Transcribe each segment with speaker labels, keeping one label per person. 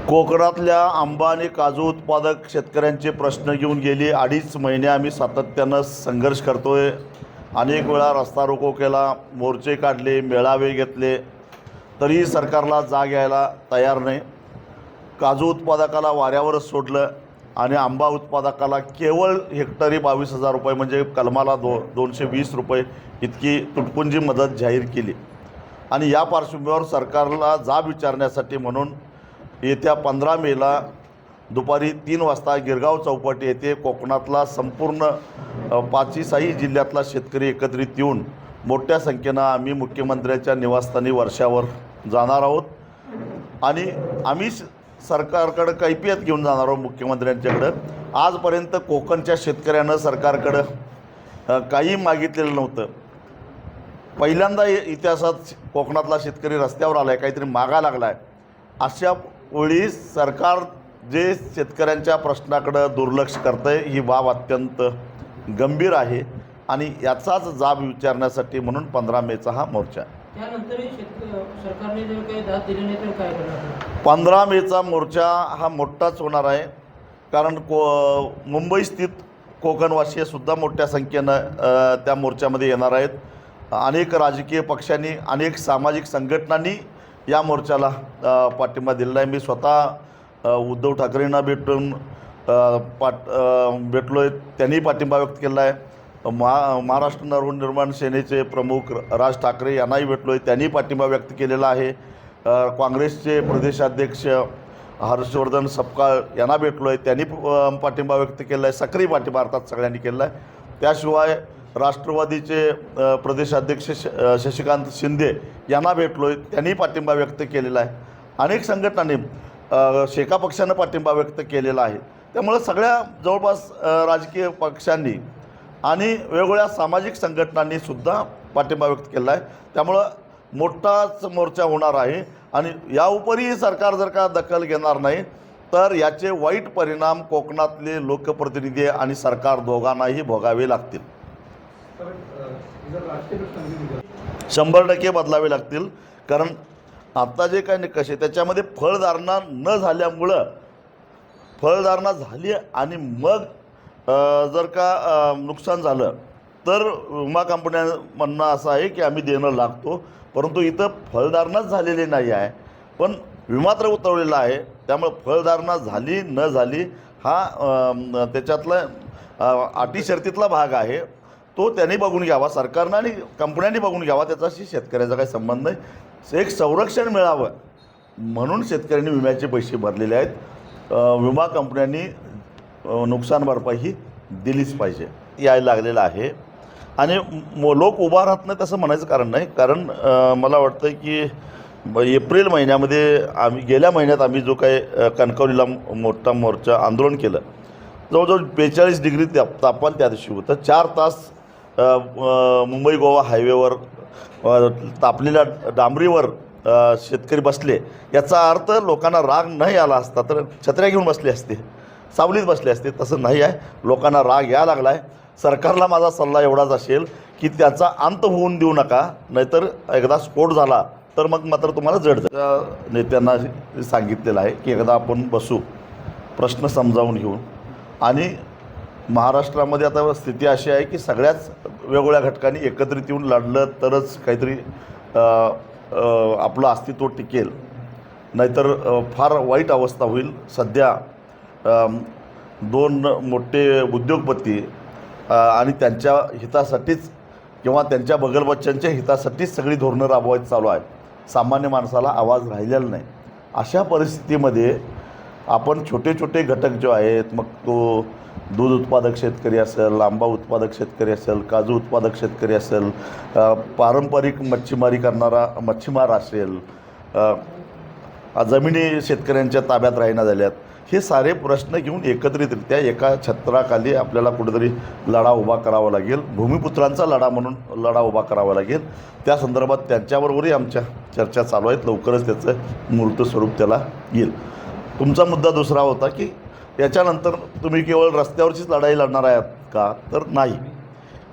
Speaker 1: कोकणातल्या आंबा आणि काजू उत्पादक शेतकऱ्यांचे प्रश्न घेऊन गेली 2.5 महिने आम्ही सातत्यानं संघर्ष करतोय। अनेक वेळा रस्ता रोको केला, मोर्चे काढले, मेळावे घेतले, तरी सरकारला जाग यायला तयार नाही। काजू उत्पादकाला वाऱ्यावरच सोडलं आणि आंबा उत्पादकाला केवळ हेक्टरी 22,000 रुपये म्हणजे कलमाला 220 रुपये इतकी तुटपुंजी मदत जाहीर केली। आणि या पार्श्वभूमीवर सरकारला जाब विचारण्यासाठी म्हणून येत्या 15 मेला दुपारी 3 वाजता गिरगाव चौपाटी येथे कोकणातला संपूर्ण 5ही जिल्ह्यातला शेतकरी एकत्रित येऊन मोठ्या संख्येनं आम्ही मुख्यमंत्र्यांच्या निवासस्थानी वर्षावर जाणार आहोत। आणि आम्ही सरकारकडे कैफियत घेऊन जाणार आहोत मुख्यमंत्र्यांच्याकडं। आजपर्यंत कोकणच्या शेतकऱ्यानं सरकारकडं काही मागितलेलं नव्हतं। पहिल्यांदा इतिहासात कोकणातला शेतकरी रस्त्यावर आला आहे, काहीतरी मागा लागला आहे। अशा वेळी सरकार जे शेतकऱ्यांच्या प्रश्नाकडे दुर्लक्ष करतं आहे, ही बाब अत्यंत गंभीर आहे आणि याचाच जाब विचारण्यासाठी म्हणून 15 मेचा हा मोर्चा।
Speaker 2: त्यानंतरही सरकारने जर काही दाद दिली नाही तर काय करणार?
Speaker 1: 15 मेचा मोर्चा हा मोठाच होणार आहे, कारण मुंबई स्थित कोकणवासीय सुद्धा मोठ्या संख्येनं त्या मोर्चामध्ये येणार आहेत। अनेक राजकीय पक्षांनी, अनेक सामाजिक संघटनांनी या मोर्चाला पाठिंबा दिलेला आहे। मी स्वतः उद्धव ठाकरेंना भेटलो आहे, त्यांनी पाठिंबा व्यक्त केला आहे। महाराष्ट्र नवनिर्माण सेनेचे प्रमुख राज ठाकरे यांनाही भेटलो आहे, त्यांनी पाठिंबा व्यक्त केलेला आहे। काँग्रेसचे प्रदेशाध्यक्ष हर्षवर्धन सपकाळ यांना भेटलो आहे, त्यांनी पाठिंबा व्यक्त केला आहे। सक्रिय पाठिंबा अर्थात सगळ्यांनी केला आहे। त्याशिवाय राष्ट्रवादीचे प्रदेशाध्यक्ष शशिकांत शिंदे यांना भेटलो आहे, त्यांनी पाठिंबा व्यक्त केलेला आहे। अनेक संघटनांनी शेका पक्षानं पाठिंबा व्यक्त केलेला आहे। त्यामुळे सगळ्या जवळपास राजकीय पक्षांनी आणि वेगवेगळ्या सामाजिक संघटनांनी सुद्धा पाठिंबा व्यक्त केला आहे। त्यामुळं मोठाच मोर्चा होणार आहे आणि याउपरी सरकार जर का दखल घेणार नाही तर याचे वाईट परिणाम कोकणातले लोकप्रतिनिधी आणि सरकार दोघांनाही भोगावे लागतील। 100% बदलावे लागतील, कारण आता जे काही निकष आहे त्याच्यामध्ये फळधारणा न झाल्यामुळं फळधारणा झाली आणि मग जर का नुकसान झालं तर विमा कंपन्या म्हणणं असं आहे की आम्ही देणं लागतो, परंतु इथं फळधारणाच झालेली नाही आहे, पण विमा तर उतरवलेला आहे। त्यामुळे फळधारणा झाली न झाली हा त्याच्यातला अटी शर्तीतला भाग आहे, तो त्यांनी बघून घ्यावा, सरकारनं आणि कंपन्यांनी बघून घ्यावा, त्याच्याशी शेतकऱ्याचा काही संबंध नाही। एक संरक्षण मिळावं म्हणून शेतकऱ्यांनी विम्याचे पैसे भरलेले आहेत। विमा कंपन्यांनी नुकसान भरपाई ही दिलीच पाहिजे यायला लागलेलं आहे। आणि लोक उभा राहत नाही तसं म्हणायचं कारण नाही, कारण मला वाटतं की एप्रिल महिन्यामध्ये गेल्या महिन्यात आम्ही जो काही कणकवलीला मोठा मोर्चा आंदोलन केलं, जवळजवळ 42 डिग्री तापमान त्या दिवशी होतं। 4 तास मुंबई गोवा हायवेवर तापलेल्या डांबरीवर शेतकरी बसले। याचा अर्थ लोकांना राग नाही आला असता तर छत्र्या घेऊन बसले असते, सावलीत बसले असते, तसं नाही आहे। लोकांना राग यायला लागला आहे। सरकारला माझा सल्ला एवढाच असेल की त्याचा अंत होऊन देऊ नका, नाहीतर एकदा स्फोट झाला तर मग मात्र तुम्हाला जड नेत्यांना सांगितलेलं आहे की एकदा आपण बसू, प्रश्न समजावून घेऊन। आणि महाराष्ट्रामध्ये आता स्थिती अशी आहे की सगळ्याच वेगवेगळ्या घटकांनी एकत्रित येऊन लढलं तरच काहीतरी आपलं अस्तित्व टिकेल, नाहीतर फार वाईट अवस्था होईल। सध्या 2 मोठे उद्योगपती आणि त्यांच्या हितासाठीच किंवा त्यांच्या बगलबच्च्यांच्या हितासाठीच सगळी धोरणं राबवायची चालू आहे, सामान्य माणसाला आवाज राहिलेला नाही। अशा परिस्थितीमध्ये आपण छोटे छोटे घटक जो आहेत, मग तो दूध उत्पादक शेतकरी असेल, आंबा उत्पादक शेतकरी असेल, काजू उत्पादक शेतकरी असेल, पारंपरिक मच्छीमारी करणारा मच्छीमार असेल, जमिनी शेतकऱ्यांच्या ताब्यात राहिना झाल्यात, हे सारे प्रश्न घेऊन एकत्रितरित्या एका छत्राखाली आपल्याला कुठेतरी लढा उभा करावा लागेल। भूमिपुत्रांचा लढा म्हणून लढा उभा करावा लागेल। त्या संदर्भात त्यांच्याबरोबरही आमच्या चर्चा चालू आहेत, लवकरच त्याचं मूर्त स्वरूप त्याला येईल। तुमचा मुद्दा दुसरा होता की याच्यानंतर तुम्ही केवळ रस्त्यावरचीच लढाई लढणार आहात का, तर नाही।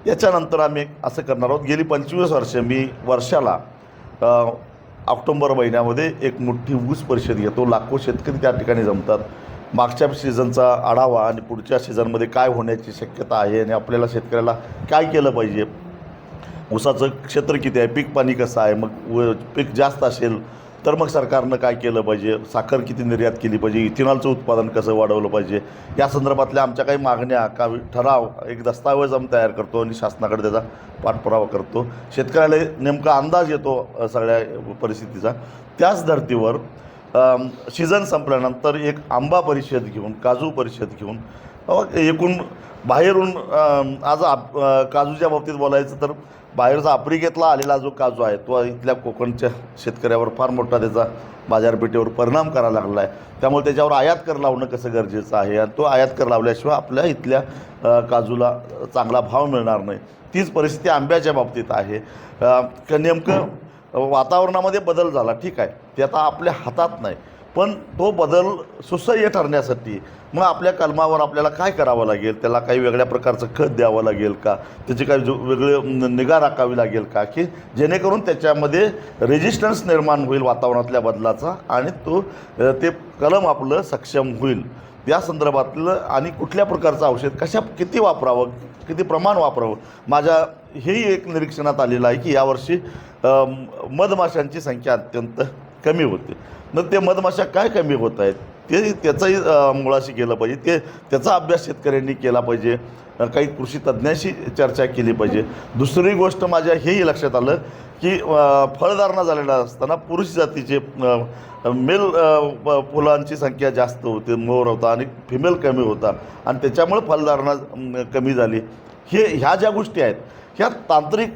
Speaker 1: याच्यानंतर आम्ही असं करणार आहोत, गेली 25 वर्षे मी वर्षाला ऑक्टोबर महिन्यामध्ये एक मोठी ऊस परिषद घेतो. लाखो शेतकरी त्या ठिकाणी जमतात. मागच्या सीझनचा आढावा आणि पुढच्या सीझनमध्ये काय होण्याची शक्यता आहे आणि आपल्याला शेतकऱ्याला काय केलं पाहिजे, ऊसाचं क्षेत्र किती आहे, पीक पाणी कसं आहे, मग पीक जास्त असेल तर मग सरकारनं काय केलं पाहिजे, साखर किती निर्यात केली पाहिजे, इथेनॉलचं उत्पादन कसं वाढवलं पाहिजे, या संदर्भातल्या आमच्या काही मागण्या का ठराव एक दस्तावेज आम्ही तयार करतो आणि शासनाकडे त्याचा पाठपुरावा करतो. शेतकऱ्याला नेमका अंदाज येतो सगळ्या परिस्थितीचा. त्याच धर्तीवर सीझन संपल्यानंतर एक आंबा परिषद घेऊन, काजू परिषद घेऊन एकूण बाहेरून आज काजूच्या बाबतीत बोलायचं तर बाहेरचा आफ्रिकेतला आलेला जो काजू आहे तो इथल्या कोकणच्या शेतकऱ्यावर फार मोठा त्याचा बाजारपेठेवर परिणाम करायला लागला आहे. त्यामुळे त्याच्यावर आयात कर लावणं कसं गरजेचं आहे आणि तो आयात कर लावल्याशिवाय आपल्या इथल्या काजूला चांगला भाव मिळणार नाही. तीच परिस्थिती आंब्याच्या बाबतीत आहे. नेमकं वातावरणामध्ये बदल झाला, ठीक आहे, ते आता आपल्या हातात नाही, पण तो बदल सुसह्य ठरण्यासाठी मग आपल्या कलमावर आपल्याला काय करावं लागेल, त्याला काही वेगळ्या प्रकारचं खत द्यावं लागेल का, त्याची काही वेगळी निगा राखावी लागेल का, की जेणेकरून त्याच्यामध्ये रेजिस्टन्स निर्माण होईल वातावरणातल्या बदलाचा आणि ते कलम आपलं सक्षम होईल. या संदर्भातलं आणि कुठल्या प्रकारचं औषध किती वापरावं, किती प्रमाण वापरावं. माझ्या हेही एक निरीक्षणात आलेलं आहे की यावर्षी मधमाशांची संख्या अत्यंत कमी होते. मग ते मधमाशा काय कमी होत आहेत त्याचंही मुळाशी केलं पाहिजे, त्याचा अभ्यास शेतकऱ्यांनी केला पाहिजे, काही कृषी तज्ज्ञांशी चर्चा केली पाहिजे. दुसरी गोष्ट माझ्या हेही लक्षात आलं की फळधारणा झालेला असताना पुरुष जातीचे मेल फुलांची संख्या जास्त होते, मोर होता आणि फिमेल कमी होता आणि त्याच्यामुळे फळधारणा कमी झाली. ह्या ज्या गोष्टी आहेत ह्या तांत्रिक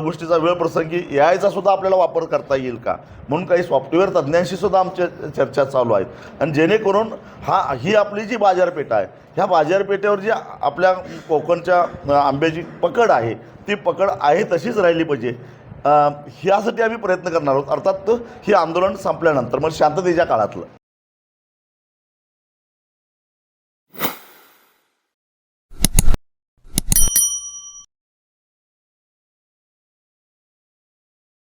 Speaker 1: गोष्टीचा वेळप्रसंगी AIचा सुद्धा आपल्याला वापर करता येईल का म्हणून काही सॉफ्टवेअर तज्ज्ञांशी सुद्धा आमच्या चर्चा चालू आहेत. आणि जेणेकरून ही आपली जी बाजारपेठ आहे ह्या बाजारपेठेवर जी आपल्या कोकणच्या आंब्याची पकड आहे ती पकड आहे तशीच राहिली पाहिजे. ह्यासाठी आम्ही प्रयत्न करणार आहोत. अर्थात हे आंदोलन संपल्यानंतर मग शांततेच्या काळातलं